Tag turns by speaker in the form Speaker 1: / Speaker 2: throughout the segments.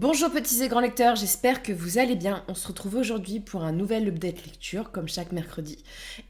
Speaker 1: Bonjour petits et grands lecteurs, j'espère que vous allez bien. On se retrouve aujourd'hui pour un nouvel update lecture, comme chaque mercredi.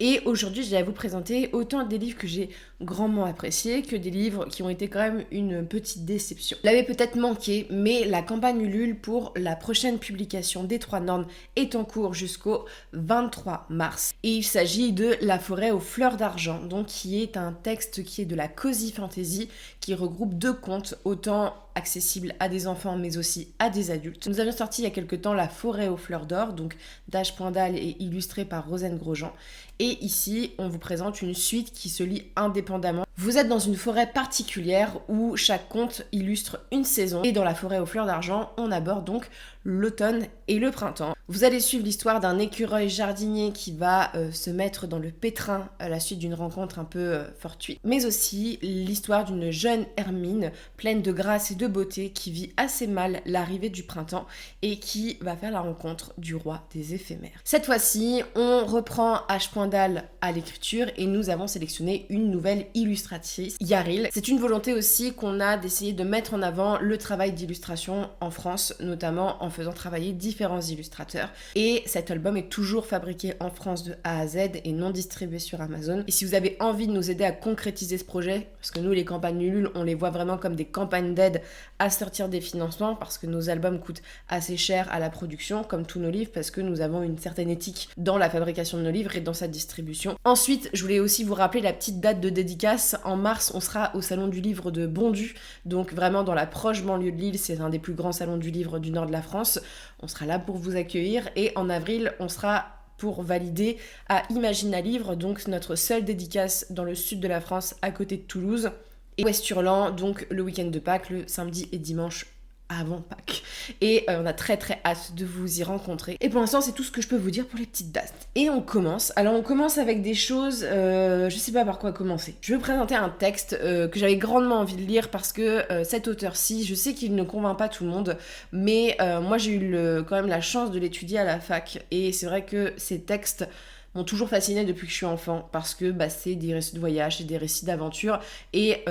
Speaker 1: Et aujourd'hui, je vais vous présenter autant des livres que j'ai grandement appréciés que des livres qui ont été quand même une petite déception. Vous l'avez peut-être manqué, mais la campagne Ulule pour la prochaine publication des 3 Nornes est en cours jusqu'au 23 mars. Et il s'agit de La forêt aux fleurs d'argent, donc qui est un texte qui est de la cozy fantasy, qui regroupe 2 contes, autant accessible à des enfants mais aussi à des adultes. Nous avions sorti il y a quelque temps La forêt aux fleurs d'or, donc d'H. Poindal et illustré par Rosaine Grosjean. Et ici, on vous présente une suite qui se lit indépendamment. Vous êtes dans une forêt particulière où chaque conte illustre une saison. Et dans La forêt aux fleurs d'argent, on aborde donc l'automne et le printemps. Vous allez suivre l'histoire d'un écureuil jardinier qui va se mettre dans le pétrin à la suite d'une rencontre un peu fortuite. Mais aussi l'histoire d'une jeune Hermine pleine de grâce et de beauté qui vit assez mal l'arrivée du printemps et qui va faire la rencontre du roi des éphémères. Cette fois-ci, on reprend H. Poindal à l'écriture et nous avons sélectionné une nouvelle illustratrice, Yaril. C'est une volonté aussi qu'on a d'essayer de mettre en avant le travail d'illustration en France, notamment en faisant travailler différents illustrateurs. Et cet album est toujours fabriqué en France de A à Z et non distribué sur Amazon. Et si vous avez envie de nous aider à concrétiser ce projet, parce que nous les campagnes Ulule, on les voit vraiment comme des campagnes d'aide à sortir des financements, parce que nos albums coûtent assez cher à la production, comme tous nos livres, parce que nous avons une certaine éthique dans la fabrication de nos livres et dans sa distribution. Ensuite, je voulais aussi vous rappeler la petite date de dédicace. En mars, on sera au Salon du Livre de Bondu, donc vraiment dans la proche banlieue de Lille, c'est un des plus grands salons du livre du nord de la France. On sera là pour vous accueillir et en avril, on sera pour valider à Imagine Livre, donc notre seule dédicace dans le sud de la France à côté de Toulouse. Et Ouest-Hurlan, donc le week-end de Pâques, le samedi et dimanche avant Pâques. Et on a très hâte de vous y rencontrer. Et pour l'instant, c'est tout ce que je peux vous dire pour les petites dates. Et on commence. Alors on commence avec des choses, je sais pas par quoi commencer. Je vais vous présenter un texte que j'avais grandement envie de lire parce que cet auteur-ci, je sais qu'il ne convainc pas tout le monde, mais moi j'ai eu quand même la chance de l'étudier à la fac. Et c'est vrai que ces textes m'ont toujours fascinée depuis que je suis enfant parce que c'est des récits de voyage, c'est des récits d'aventure et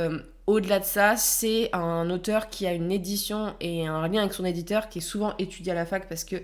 Speaker 1: au-delà de ça, c'est un auteur qui a une édition et un lien avec son éditeur qui est souvent étudié à la fac parce que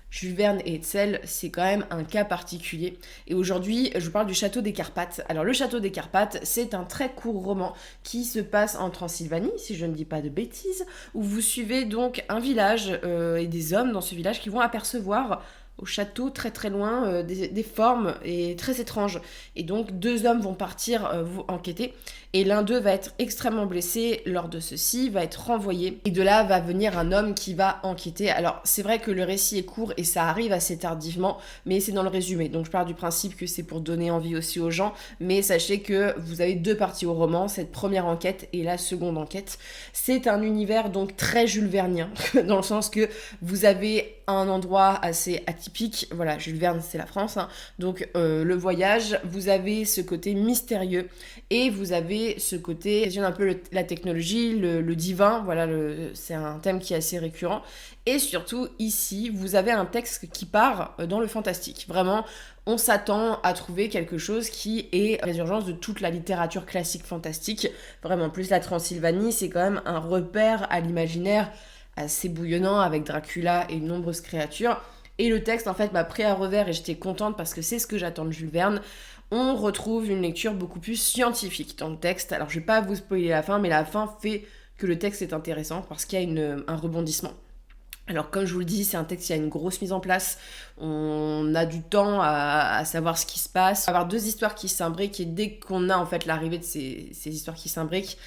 Speaker 1: Jules Verne et Hetzel, c'est quand même un cas particulier. Et aujourd'hui, je vous parle du Château des Carpates. Alors le Château des Carpates, c'est un très court roman qui se passe en Transylvanie, si je ne dis pas de bêtises, où vous suivez donc un village et des hommes dans ce village qui vont apercevoir au château, très loin, des formes et très étranges. Et donc, 2 hommes vont partir vous enquêter. Et l'un d'eux va être extrêmement blessé lors de ceci, va être renvoyé. Et de là va venir un homme qui va enquêter. Alors, c'est vrai que le récit est court et ça arrive assez tardivement, mais c'est dans le résumé. Donc, je pars du principe que c'est pour donner envie aussi aux gens. Mais sachez que vous avez 2 parties au roman, cette première enquête et la seconde enquête. C'est un univers donc très Jules Vernien, dans le sens que vous avez un endroit assez atypique, voilà, Jules Verne c'est la France, hein. Donc le voyage, vous avez ce côté mystérieux et vous avez ce côté, un peu la technologie, le divin, voilà, c'est un thème qui est assez récurrent. Et surtout ici, vous avez un texte qui part dans le fantastique, vraiment. On s'attend à trouver quelque chose qui est la résurgence de toute la littérature classique fantastique. Vraiment, plus la Transylvanie, c'est quand même un repère à l'imaginaire assez bouillonnant avec Dracula et de nombreuses créatures. Et le texte, en fait, m'a pris à revers et j'étais contente parce que c'est ce que j'attends de Jules Verne. On retrouve une lecture beaucoup plus scientifique dans le texte. Alors, je vais pas vous spoiler la fin, mais la fin fait que le texte est intéressant parce qu'il y a un rebondissement. Alors comme je vous le dis, c'est un texte qui a une grosse mise en place, on a du temps à savoir ce qui se passe. On va avoir 2 histoires qui s'imbriquent et dès qu'on a en fait l'arrivée de ces histoires qui s'imbriquent,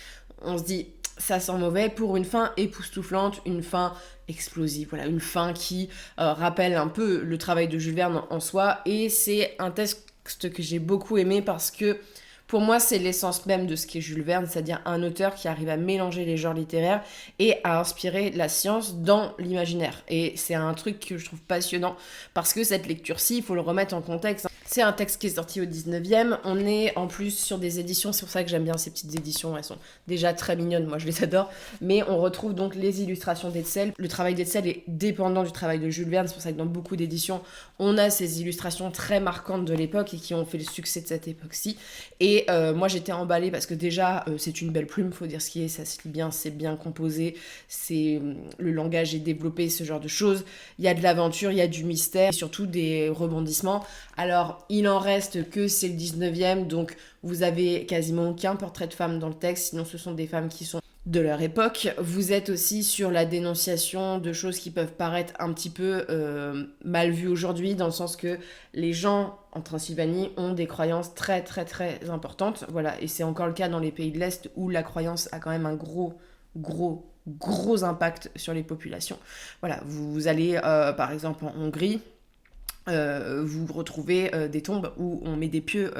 Speaker 1: on se dit ça sent mauvais pour une fin époustouflante, une fin explosive, voilà, une fin qui rappelle un peu le travail de Jules Verne en soi. Et c'est un texte que j'ai beaucoup aimé parce que pour moi, c'est l'essence même de ce qu'est Jules Verne, c'est-à-dire un auteur qui arrive à mélanger les genres littéraires et à inspirer la science dans l'imaginaire. Et c'est un truc que je trouve passionnant parce que cette lecture-ci, il faut le remettre en contexte. C'est un texte qui est sorti au 19e. On est en plus sur des éditions, c'est pour ça que j'aime bien ces petites éditions. Elles sont déjà très mignonnes, moi je les adore. Mais on retrouve donc les illustrations d'Hetzel. Le travail d'Hetzel est dépendant du travail de Jules Verne. C'est pour ça que dans beaucoup d'éditions, on a ces illustrations très marquantes de l'époque et qui ont fait le succès de cette époque-ci. Et moi j'étais emballée parce que déjà, c'est une belle plume, faut dire ce qui est. Ça se lit bien, c'est bien composé. Le langage est développé, ce genre de choses. Il y a de l'aventure, il y a du mystère, et surtout des rebondissements. Alors, il en reste que c'est le 19e, donc vous avez quasiment aucun portrait de femme dans le texte, sinon ce sont des femmes qui sont de leur époque. Vous êtes aussi sur la dénonciation de choses qui peuvent paraître un petit peu mal vues aujourd'hui, dans le sens que les gens en Transylvanie ont des croyances très très très importantes, voilà, et c'est encore le cas dans les pays de l'Est où la croyance a quand même un gros impact sur les populations. Voilà, vous allez par exemple en Hongrie, vous retrouvez des tombes où on met des pieux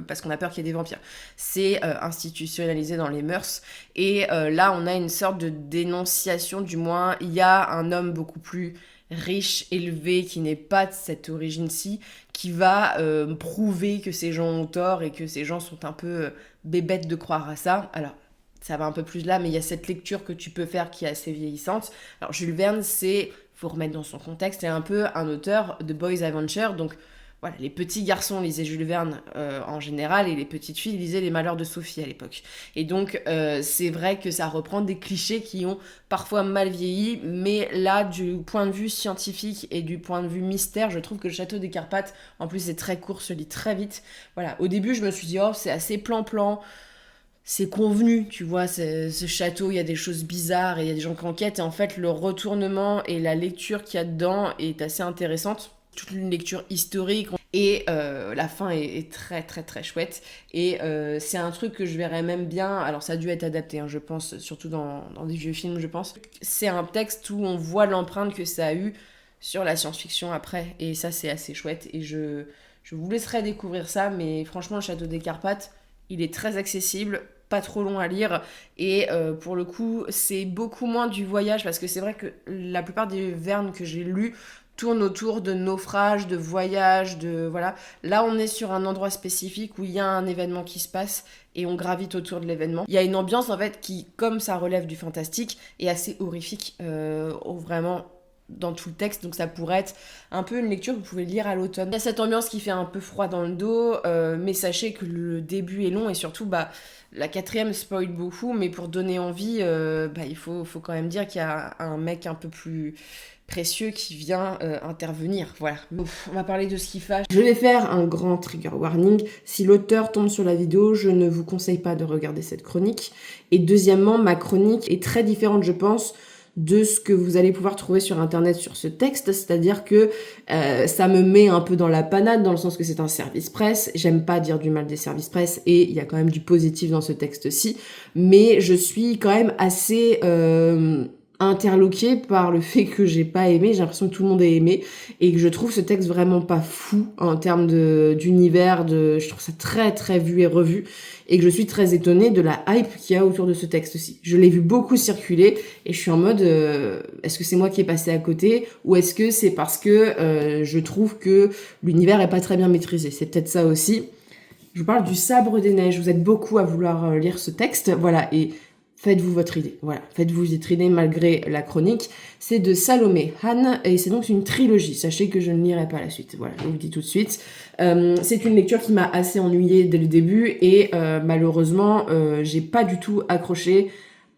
Speaker 1: parce qu'on a peur qu'il y ait des vampires. C'est institutionnalisé dans les mœurs. Et là, on a une sorte de dénonciation, du moins, il y a un homme beaucoup plus riche, élevé, qui n'est pas de cette origine-ci, qui va prouver que ces gens ont tort et que ces gens sont un peu bébêtes de croire à ça. Alors, ça va un peu plus là, mais il y a cette lecture que tu peux faire qui est assez vieillissante. Alors, Jules Verne, faut remettre dans son contexte, c'est un peu un auteur de boys adventure, donc voilà, les petits garçons lisaient Jules Verne en général, et les petites filles lisaient Les Malheurs de Sophie à l'époque. Et donc, c'est vrai que ça reprend des clichés qui ont parfois mal vieilli, mais là, du point de vue scientifique et du point de vue mystère, je trouve que le Château des Carpates, en plus c'est très court, se lit très vite. Voilà, au début, je me suis dit, oh, c'est assez plan-plan, c'est convenu, tu vois, ce château, il y a des choses bizarres et il y a des gens qui enquêtent, et en fait, le retournement et la lecture qu'il y a dedans est assez intéressante. Toute une lecture historique, et la fin est très très très chouette, et c'est un truc que je verrais même bien, alors ça a dû être adapté, hein, je pense, surtout dans des vieux films, je pense. C'est un texte où on voit l'empreinte que ça a eu sur la science-fiction après, et ça c'est assez chouette, et je vous laisserai découvrir ça, mais franchement, le Château des Carpates, il est très accessible, pas trop long à lire, et pour le coup c'est beaucoup moins du voyage, parce que c'est vrai que la plupart des Verne que j'ai lus tournent autour de naufrages, de voyages, de voilà. Là on est sur un endroit spécifique où il y a un événement qui se passe et on gravite autour de l'événement. Il y a une ambiance en fait qui, comme ça relève du fantastique, est assez horrifique, vraiment dans tout le texte, donc ça pourrait être un peu une lecture que vous pouvez lire à l'automne. Il y a cette ambiance qui fait un peu froid dans le dos, mais sachez que le début est long, et surtout la quatrième spoil beaucoup, mais pour donner envie, il faut quand même dire qu'il y a un mec un peu plus précieux qui vient intervenir, voilà. On va parler de ce qui fâche. Je vais faire un grand trigger warning. Si l'auteur tombe sur la vidéo, je ne vous conseille pas de regarder cette chronique. Et deuxièmement, ma chronique est très différente, je pense, de ce que vous allez pouvoir trouver sur internet sur ce texte, c'est-à-dire que ça me met un peu dans la panade, dans le sens que c'est un service presse. J'aime pas dire du mal des services presse, et il y a quand même du positif dans ce texte-ci, mais je suis quand même assez interloquée par le fait que j'ai pas aimé. J'ai l'impression que tout le monde a aimé, et que je trouve ce texte vraiment pas fou en termes d'univers, je trouve ça très très vu et revu, et que je suis très étonnée de la hype qu'il y a autour de ce texte-ci. Je l'ai vu beaucoup circuler, et je suis en mode, est-ce que c'est moi qui ai passé à côté, ou est-ce que c'est parce que je trouve que l'univers est pas très bien maîtrisé? C'est peut-être ça aussi. Je vous parle du Sabre des Neiges. Vous êtes beaucoup à vouloir lire ce texte, voilà, et faites-vous votre idée, voilà, faites-vous votre idée malgré la chronique. C'est de Salomé Han, et c'est donc une trilogie. Sachez que je ne lirai pas la suite, voilà, je vous le dis tout de suite. C'est une lecture qui m'a assez ennuyée dès le début, et malheureusement, j'ai pas du tout accroché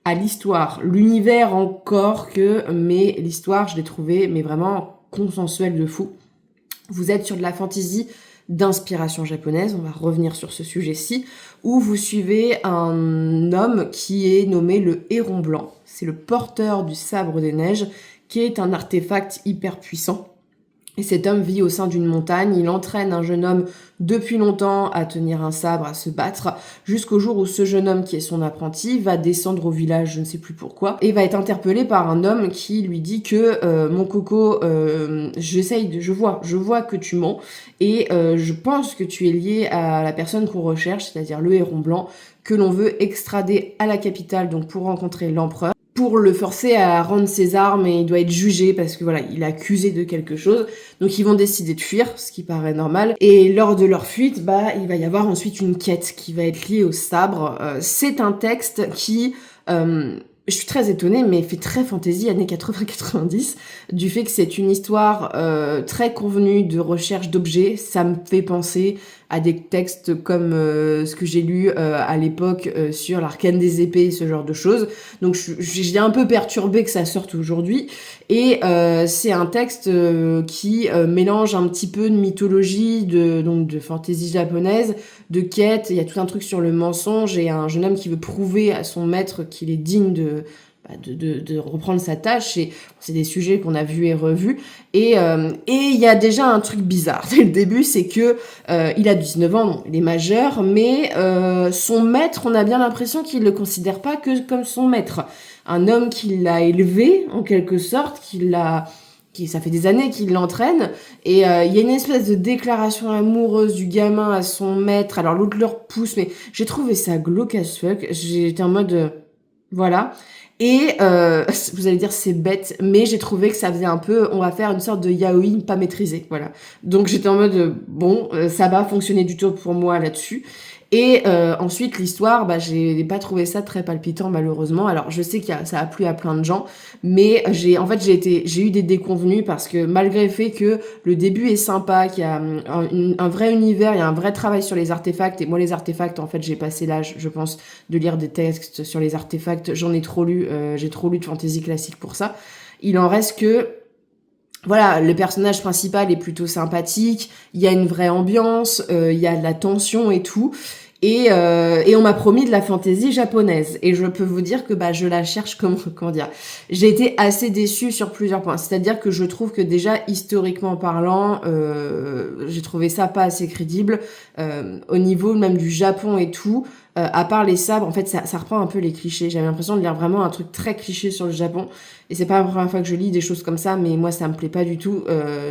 Speaker 1: à l'histoire. L'univers encore que, mais l'histoire, je l'ai trouvée, mais vraiment consensuelle de fou. Vous êtes sur de la fantasy d'inspiration japonaise, on va revenir sur ce sujet-ci, où vous suivez un homme qui est nommé le Héron Blanc. C'est le porteur du Sabre des Neiges, qui est un artefact hyper puissant. Et cet homme vit au sein d'une montagne, il entraîne un jeune homme depuis longtemps à tenir un sabre, à se battre, jusqu'au jour où ce jeune homme, qui est son apprenti, va descendre au village, je ne sais plus pourquoi, et va être interpellé par un homme qui lui dit que mon coco, je vois que tu mens, et je pense que tu es lié à la personne qu'on recherche, c'est-à-dire le Héron Blanc, que l'on veut extrader à la capitale, donc pour rencontrer l'empereur, pour le forcer à rendre ses armes et il doit être jugé parce que voilà, il est accusé de quelque chose. Donc ils vont décider de fuir, ce qui paraît normal. Et lors de leur fuite, il va y avoir ensuite une quête qui va être liée au sabre. C'est un texte qui... je suis très étonnée, mais fait très fantasy années 80-90, du fait que c'est une histoire très convenue de recherche d'objets. Ça me fait penser à des textes comme ce que j'ai lu à l'époque sur l'arcane des épées, ce genre de choses. Donc j'ai un peu perturbée que ça sorte aujourd'hui. Et c'est un texte qui mélange un petit peu de mythologie, donc de fantasy japonaise, de quête. Il y a tout un truc sur le mensonge et un jeune homme qui veut prouver à son maître qu'il est digne de reprendre sa tâche. Et c'est des sujets qu'on a vus et revus. Et il y a déjà un truc bizarre dès le début, c'est que il a 19 ans, bon, il est majeur, mais son maître, on a bien l'impression qu'il le considère pas que comme son maître. Un homme qui l'a élevé, en quelque sorte, ça fait des années qu'il l'entraîne, et il y a une espèce de déclaration amoureuse du gamin à son maître. Alors l'autre le repousse, mais j'ai trouvé ça glauque as fuck. J'étais en mode voilà. Et vous allez dire c'est bête, mais j'ai trouvé que ça faisait un peu, on va faire une sorte de yaoi pas maîtrisé, voilà. Donc j'étais en mode bon, ça va fonctionner du tout pour moi là-dessus. Et ensuite l'histoire, j'ai pas trouvé ça très palpitant malheureusement. Alors je sais ça a plu à plein de gens, mais j'ai eu des déconvenues parce que malgré le fait que le début est sympa, qu'il y a un vrai univers, il y a un vrai travail sur les artefacts. Et moi les artefacts, en fait j'ai passé l'âge, je pense, de lire des textes sur les artefacts. J'en ai trop lu, j'ai trop lu de fantasy classique pour ça. Il en reste que voilà, le personnage principal est plutôt sympathique, il y a une vraie ambiance, il y a de la tension et tout. Et on m'a promis de la fantaisie japonaise. Et je peux vous dire que je la cherche comment dire. J'ai été assez déçue sur plusieurs points. C'est-à-dire que je trouve que déjà, historiquement parlant, j'ai trouvé ça pas assez crédible. Au niveau même du Japon et tout, à part les sabres, en fait, ça reprend un peu les clichés. J'avais l'impression de lire vraiment un truc très cliché sur le Japon. Et c'est pas la première fois que je lis des choses comme ça, mais moi, ça me plaît pas du tout.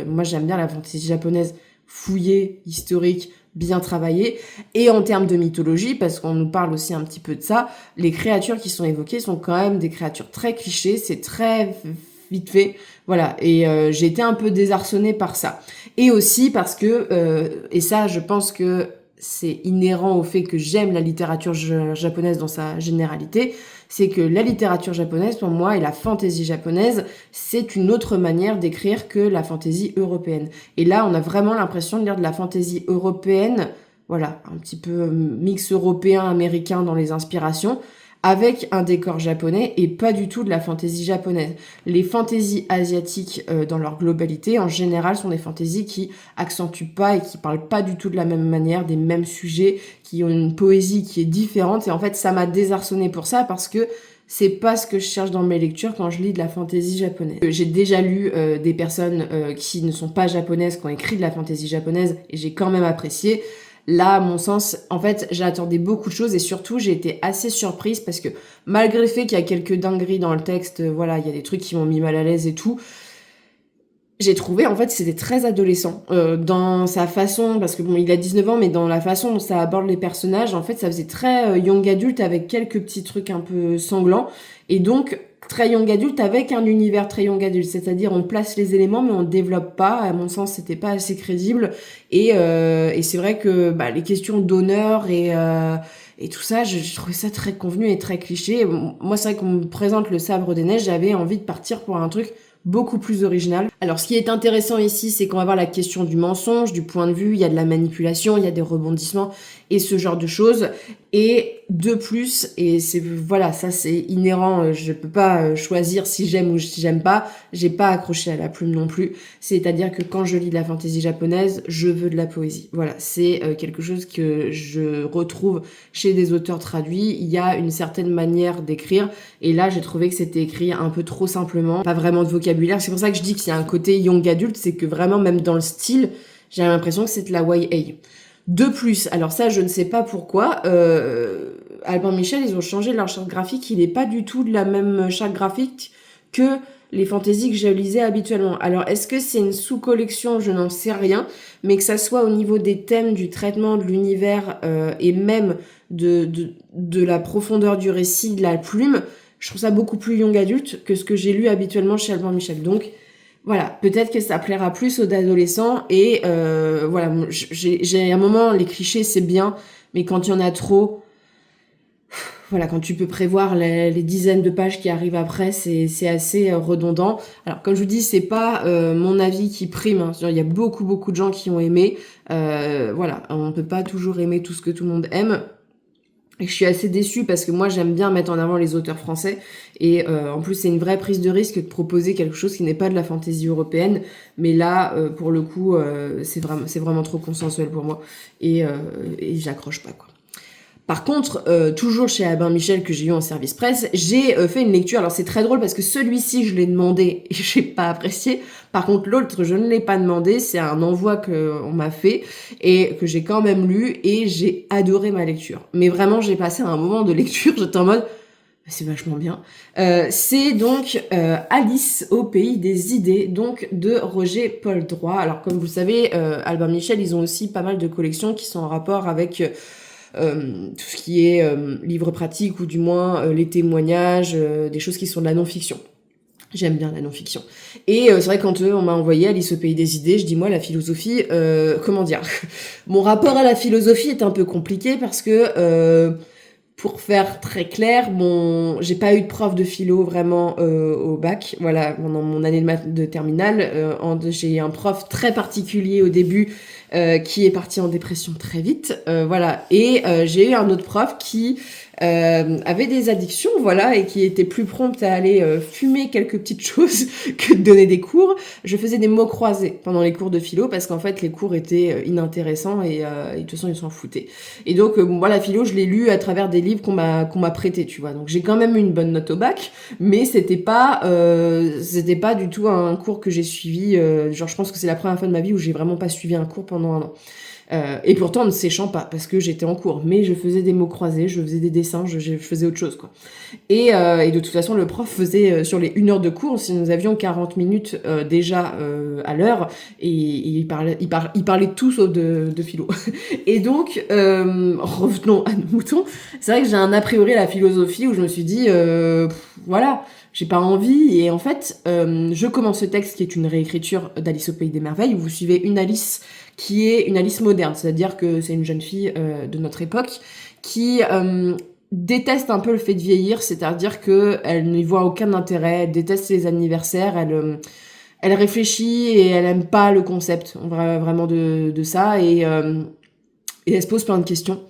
Speaker 1: Moi, j'aime bien la fantaisie japonaise fouillée, historique, bien travaillée. Et en termes de mythologie, parce qu'on nous parle aussi un petit peu de ça, les créatures qui sont évoquées sont quand même des créatures très clichés. C'est très vite fait. Voilà. Et j'ai été un peu désarçonnée par ça. Et aussi parce que, et ça, je pense que c'est inhérent au fait que j'aime la littérature japonaise dans sa généralité, c'est que la littérature japonaise, pour moi, et la fantaisie japonaise, c'est une autre manière d'écrire que la fantaisie européenne. Et là, on a vraiment l'impression de lire de la fantaisie européenne, voilà, un petit peu mix européen-américain dans les inspirations, avec un décor japonais et pas du tout de la fantaisie japonaise. Les fantaisies asiatiques, dans leur globalité, en général, sont des fantaisies qui accentuent pas et qui parlent pas du tout de la même manière, des mêmes sujets, qui ont une poésie qui est différente. Et en fait, ça m'a désarçonnée pour ça parce que c'est pas ce que je cherche dans mes lectures quand je lis de la fantaisie japonaise. J'ai déjà lu des personnes qui ne sont pas japonaises, qui ont écrit de la fantaisie japonaise, et j'ai quand même apprécié. Là, à mon sens, en fait, j'attendais beaucoup de choses et surtout, j'ai été assez surprise parce que malgré le fait qu'il y a quelques dingueries dans le texte, voilà, il y a des trucs qui m'ont mis mal à l'aise et tout, j'ai trouvé, en fait, c'était très adolescent. Dans sa façon, parce que bon, il a 19 ans, mais dans la façon dont ça aborde les personnages, en fait, ça faisait très young adulte avec quelques petits trucs un peu sanglants. Et donc, très young adulte avec un univers très young adulte. C'est-à-dire, on place les éléments, mais on développe pas. À mon sens, c'était pas assez crédible. Et c'est vrai que les questions d'honneur et tout ça, je trouvais ça très convenu et très cliché. Moi, c'est vrai qu'on me présente le sabre des neiges, j'avais envie de partir pour un truc beaucoup plus original. Alors ce qui est intéressant ici, c'est qu'on va voir la question du mensonge, du point de vue, il y a de la manipulation, il y a des rebondissements et ce genre de choses. Et de plus, et c'est voilà, ça c'est inhérent, je peux pas choisir si j'aime ou si j'aime pas, j'ai pas accroché à la plume non plus. C'est-à-dire que quand je lis de la fantaisie japonaise, je veux de la poésie. Voilà, c'est quelque chose que je retrouve chez des auteurs traduits. Il y a une certaine manière d'écrire et là j'ai trouvé que c'était écrit un peu trop simplement, pas vraiment de vocabulaire. C'est pour ça que je dis qu'il y a un côté young adulte, c'est que vraiment même dans le style, j'ai l'impression que c'est de la YA. De plus, alors ça je ne sais pas pourquoi, Albin Michel, ils ont changé leur charte graphique, il n'est pas du tout de la même charte graphique que les fantaisies que je lisais habituellement. Alors est-ce que c'est une sous-collection, je n'en sais rien, mais que ça soit au niveau des thèmes, du traitement de l'univers et même de la profondeur du récit, de la plume, je trouve ça beaucoup plus young adulte que ce que j'ai lu habituellement chez Albin Michel. Donc voilà, peut-être que ça plaira plus aux adolescents. Et voilà, j'ai un moment, les clichés c'est bien, mais quand il y en a trop, voilà, quand tu peux prévoir les dizaines de pages qui arrivent après, c'est assez redondant. Alors, comme je vous dis, c'est pas mon avis qui prime. Hein. Il y a beaucoup de gens qui ont aimé. Voilà, on peut pas toujours aimer tout ce que tout le monde aime. Et je suis assez déçue parce que moi, j'aime bien mettre en avant les auteurs français. Et en plus, c'est une vraie prise de risque de proposer quelque chose qui n'est pas de la fantaisie européenne. Mais là, pour le coup, c'est vraiment trop consensuel pour moi. Et j'accroche pas, quoi. Par contre, toujours chez Albin Michel que j'ai eu en service presse, j'ai fait une lecture. Alors c'est très drôle parce que celui-ci, je l'ai demandé et j'ai pas apprécié. Par contre, l'autre, je ne l'ai pas demandé. C'est un envoi qu'on m'a fait et que j'ai quand même lu et j'ai adoré ma lecture. Mais vraiment, j'ai passé un moment de lecture, j'étais en mode... C'est vachement bien. C'est donc Alice au pays des idées, donc de Roger Poldroy. Alors comme vous le savez, Albin Michel, ils ont aussi pas mal de collections qui sont en rapport avec... tout ce qui est livres pratiques ou du moins les témoignages, des choses qui sont de la non-fiction. J'aime bien la non-fiction. Et c'est vrai que quand on m'a envoyé Alice au pays des idées, je dis moi la philosophie, comment dire, mon rapport à la philosophie est un peu compliqué parce que pour faire très clair, j'ai pas eu de prof de philo vraiment au bac. Voilà, pendant mon année de terminale, j'ai un prof très particulier au début qui est parti en dépression très vite. Voilà, et j'ai eu un autre prof qui avait des addictions, voilà, et qui était plus prompt à aller fumer quelques petites choses que de donner des cours. Je faisais des mots croisés pendant les cours de philo parce qu'en fait les cours étaient inintéressants et de toute façon ils s'en foutaient. Et donc moi la philo je l'ai lu à travers des livres qu'on m'a prêté, tu vois. Donc j'ai quand même eu une bonne note au bac, mais c'était pas du tout un cours que j'ai suivi. Genre je pense que c'est la première fois de ma vie où j'ai vraiment pas suivi un cours pendant un an. Et pourtant ne séchant pas parce que j'étais en cours, mais je faisais des mots croisés, je faisais des dessins, je faisais autre chose, quoi. Et de toute façon le prof faisait sur les 1 heure de cours, si nous avions 40 minutes déjà à l'heure, et il parlait tout sauf de philo. Et donc revenons à nos moutons. C'est vrai que j'ai un a priori à la philosophie où je me suis dit voilà, j'ai pas envie. Et en fait je commence ce texte qui est une réécriture d'Alice au pays des merveilles où vous suivez une Alice qui est une Alice moderne, c'est-à-dire que c'est une jeune fille de notre époque qui déteste un peu le fait de vieillir, c'est-à-dire qu'elle n'y voit aucun intérêt, elle déteste les anniversaires, elle réfléchit et elle aime pas le concept vraiment de ça, et elle se pose plein de questions.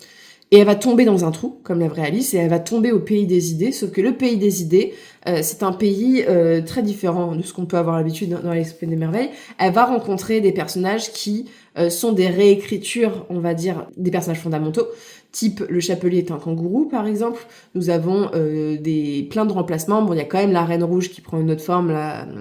Speaker 1: Et elle va tomber dans un trou, comme la vraie Alice, et elle va tomber au pays des idées, sauf que le pays des idées, c'est un pays très différent de ce qu'on peut avoir l'habitude dans Alice au pays des merveilles. Elle va rencontrer des personnages qui sont des réécritures, on va dire, des personnages fondamentaux, type le chapelier est un kangourou, par exemple. Nous avons plein de remplacements. Bon, il y a quand même la reine rouge qui prend une autre forme,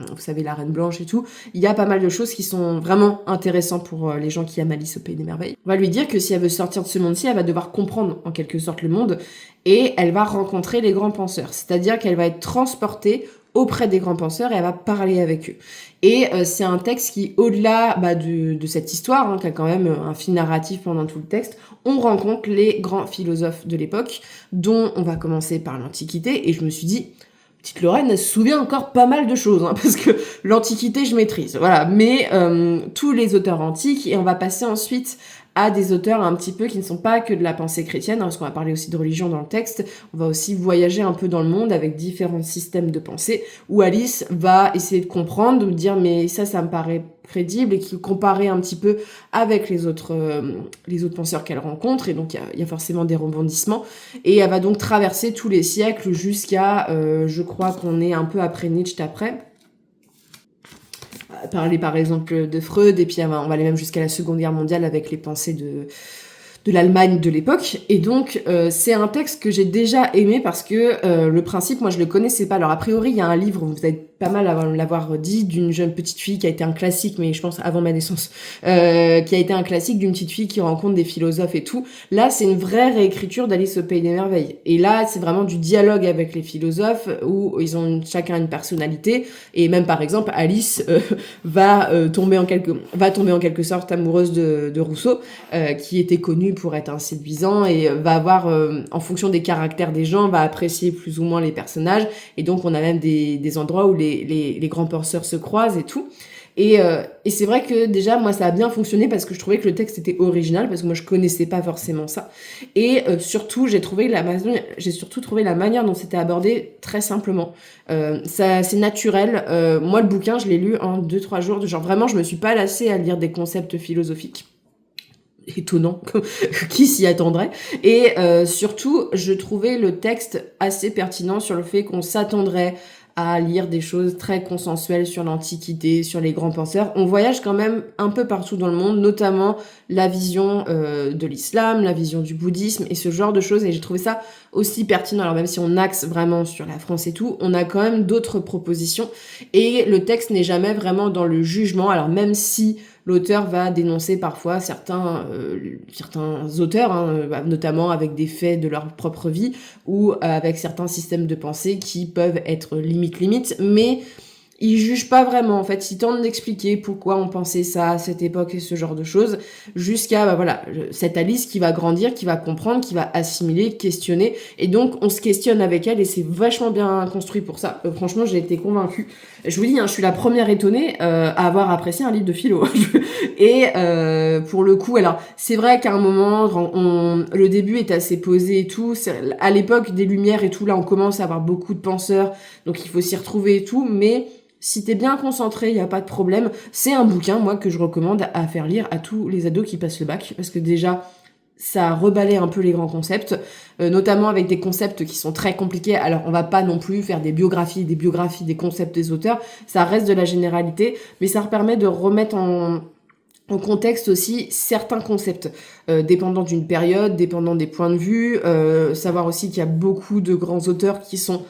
Speaker 1: vous savez, la reine blanche et tout. Il y a pas mal de choses qui sont vraiment intéressantes pour les gens qui aiment Alice au pays des merveilles. On va lui dire que si elle veut sortir de ce monde-ci, elle va devoir comprendre en quelque sorte le monde, et elle va rencontrer les grands penseurs. C'est-à-dire qu'elle va être transportée auprès des grands penseurs et elle va parler avec eux. Et c'est un texte qui, au-delà de cette histoire, qui a quand même un fil narratif pendant tout le texte, on rencontre les grands philosophes de l'époque, dont on va commencer par l'Antiquité, et je me suis dit, petite Lorraine, elle se souvient encore pas mal de choses, parce que l'Antiquité, je maîtrise, voilà, mais tous les auteurs antiques, et on va passer ensuite à des auteurs un petit peu qui ne sont pas que de la pensée chrétienne, parce qu'on va parler aussi de religion dans le texte, on va aussi voyager un peu dans le monde avec différents systèmes de pensée, où Alice va essayer de comprendre, de dire mais ça me paraît crédible, et qui comparer un petit peu avec les autres penseurs qu'elle rencontre, et donc il y a forcément des rebondissements, et elle va donc traverser tous les siècles jusqu'à, je crois qu'on est un peu après Nietzsche après, parler par exemple de Freud, et puis on va aller même jusqu'à la Seconde Guerre mondiale avec les pensées de l'Allemagne de l'époque. Et donc c'est un texte que j'ai déjà aimé parce que le principe, moi je le connaissais pas. Alors a priori il y a un livre, vous avez pas mal à l'avoir dit, d'une jeune petite fille qui a été un classique, mais je pense avant ma naissance, qui a été un classique d'une petite fille qui rencontre des philosophes et tout. Là, c'est une vraie réécriture d'Alice au Pays des Merveilles. Et là, c'est vraiment du dialogue avec les philosophes où ils ont chacun une personnalité. Et même, par exemple, Alice va tomber en quelque sorte amoureuse de Rousseau, qui était connu pour être un séduisant et va avoir, en fonction des caractères des gens, va apprécier plus ou moins les personnages. Et donc, on a même des endroits où les grands penseurs se croisent et tout. Et c'est vrai que déjà, moi, ça a bien fonctionné parce que je trouvais que le texte était original, parce que moi, je connaissais pas forcément ça. Et surtout, j'ai surtout trouvé la manière dont c'était abordé très simplement. C'est naturel. Moi, le bouquin, je l'ai lu en 2-3 jours. Genre, vraiment, je me suis pas lassée à lire des concepts philosophiques. Étonnant, qui s'y attendrait. Et surtout, je trouvais le texte assez pertinent sur le fait qu'on s'attendrait à lire des choses très consensuelles sur l'Antiquité, sur les grands penseurs. On voyage quand même un peu partout dans le monde, notamment la vision de l'islam, la vision du bouddhisme et ce genre de choses. Et j'ai trouvé ça aussi pertinent. Alors même si on axe vraiment sur la France et tout, on a quand même d'autres propositions. Et le texte n'est jamais vraiment dans le jugement. Alors même si l'auteur va dénoncer parfois certains auteurs, notamment avec des faits de leur propre vie ou avec certains systèmes de pensée qui peuvent être limite, mais il juge pas vraiment, en fait. Il tente d'expliquer pourquoi on pensait ça à cette époque et ce genre de choses, jusqu'à, cette Alice qui va grandir, qui va comprendre, qui va assimiler, questionner. Et donc, on se questionne avec elle et c'est vachement bien construit pour ça. Franchement, j'ai été convaincue. Je vous dis, je suis la première étonnée à avoir apprécié un livre de philo. Et pour le coup, alors, c'est vrai qu'à un moment, le début est assez posé et tout. À l'époque des Lumières et tout, là, on commence à avoir beaucoup de penseurs, donc il faut s'y retrouver et tout, mais si t'es bien concentré, il n'y a pas de problème. C'est un bouquin, moi, que je recommande à faire lire à tous les ados qui passent le bac, parce que déjà, ça rebalaye un peu les grands concepts, notamment avec des concepts qui sont très compliqués. Alors, on va pas non plus faire des biographies des concepts des auteurs, ça reste de la généralité, mais ça permet de remettre en contexte aussi certains concepts, dépendant d'une période, dépendant des points de vue, savoir aussi qu'il y a beaucoup de grands auteurs qui sont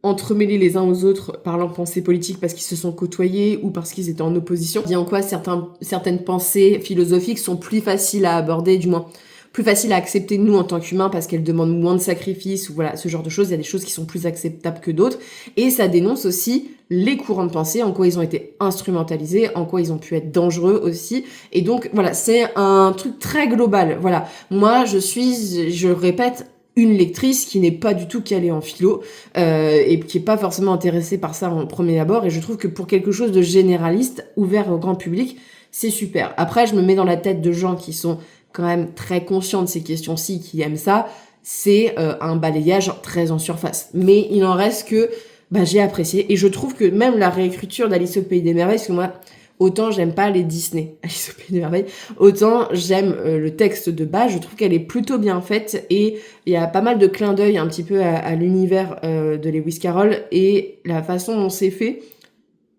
Speaker 1: entremêlés les uns aux autres par leur pensée politique parce qu'ils se sont côtoyés ou parce qu'ils étaient en opposition. Dit en quoi certaines pensées philosophiques sont plus faciles à aborder, du moins plus faciles à accepter nous en tant qu'humains parce qu'elles demandent moins de sacrifices ou voilà, ce genre de choses. Il y a des choses qui sont plus acceptables que d'autres. Et ça dénonce aussi les courants de pensée, en quoi ils ont été instrumentalisés, en quoi ils ont pu être dangereux aussi. Et donc, voilà, c'est un truc très global. Voilà. Moi, je répète, une lectrice qui n'est pas du tout calée en philo et qui est pas forcément intéressée par ça en premier abord. Et je trouve que pour quelque chose de généraliste, ouvert au grand public, c'est super. Après, je me mets dans la tête de gens qui sont quand même très conscients de ces questions-ci, qui aiment ça. C'est un balayage très en surface. Mais il en reste que j'ai apprécié. Et je trouve que même la réécriture d'Alice au Pays des Merveilles, parce que moi, autant j'aime pas les Disney, Alice au Pays des Merveilles, autant j'aime le texte de base, je trouve qu'elle est plutôt bien faite et il y a pas mal de clins d'œil un petit peu à l'univers de Lewis Carroll et la façon dont c'est fait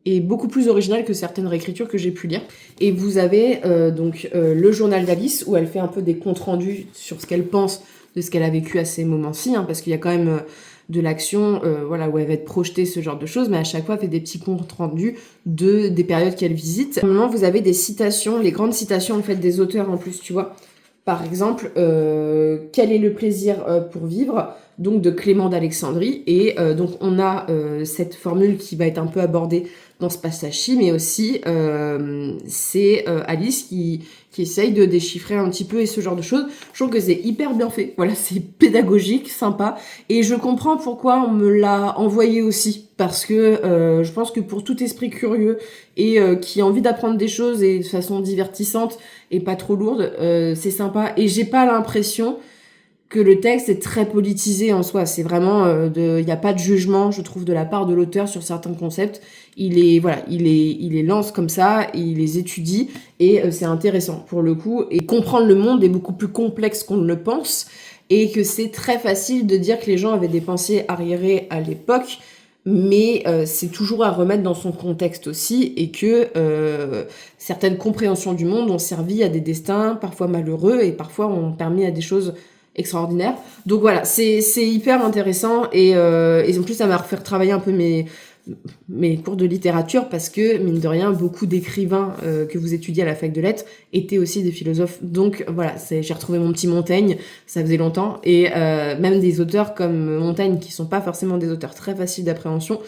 Speaker 1: est beaucoup plus originale que certaines réécritures que j'ai pu lire. Et vous avez le journal d'Alice où elle fait un peu des comptes rendus sur ce qu'elle pense de ce qu'elle a vécu à ces moments-ci, parce qu'il y a quand même de l'action, où elle va être projetée, ce genre de choses, mais à chaque fois, elle fait des petits comptes rendus des périodes qu'elle visite. Normalement, vous avez des citations, les grandes citations, en fait, des auteurs en plus, tu vois. Par exemple, quel est le plaisir pour vivre, donc de Clément d'Alexandrie, et donc on a cette formule qui va être un peu abordée dans ce passage-ci, mais aussi c'est Alice qui essaye de déchiffrer un petit peu et ce genre de choses. Je trouve que c'est hyper bien fait. Voilà, c'est pédagogique, sympa. Et je comprends pourquoi on me l'a envoyé aussi. Parce que je pense que pour tout esprit curieux et qui a envie d'apprendre des choses et de façon divertissante et pas trop lourde, c'est sympa. Et j'ai pas l'impression que le texte est très politisé en soi. C'est vraiment il n'y a pas de jugement, je trouve, de la part de l'auteur sur certains concepts. Il les lance comme ça, il les étudie et c'est intéressant pour le coup. Et comprendre le monde est beaucoup plus complexe qu'on ne le pense et que c'est très facile de dire que les gens avaient des pensées arriérées à l'époque, mais c'est toujours à remettre dans son contexte aussi et que certaines compréhensions du monde ont servi à des destins parfois malheureux et parfois ont permis à des choses extraordinaires. Donc voilà, c'est hyper intéressant et en plus ça m'a fait retravailler un peu mes cours de littérature parce que, mine de rien, beaucoup d'écrivains que vous étudiez à la fac de lettres étaient aussi des philosophes. Donc voilà, j'ai retrouvé mon petit Montaigne, ça faisait longtemps. Et même des auteurs comme Montaigne, qui sont pas forcément des auteurs très faciles d'appréhension,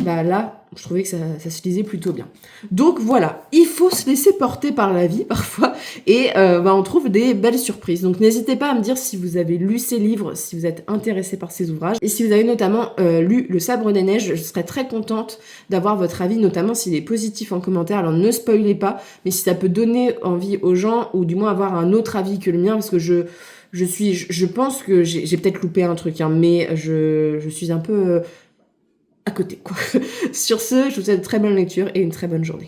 Speaker 1: bah là, je trouvais que ça se lisait plutôt bien. Donc voilà, il faut se laisser porter par la vie parfois et on trouve des belles surprises. Donc n'hésitez pas à me dire si vous avez lu ces livres, si vous êtes intéressé par ces ouvrages. Et si vous avez notamment lu Le Sabre des Neiges, je serais très contente d'avoir votre avis, notamment s'il est positif en commentaire. Alors ne spoilez pas, mais si ça peut donner envie aux gens, ou du moins avoir un autre avis que le mien, parce que je pense que j'ai peut-être loupé un truc, hein, mais je suis un peu... à côté, quoi. Sur ce, je vous souhaite une très bonne lecture et une très bonne journée.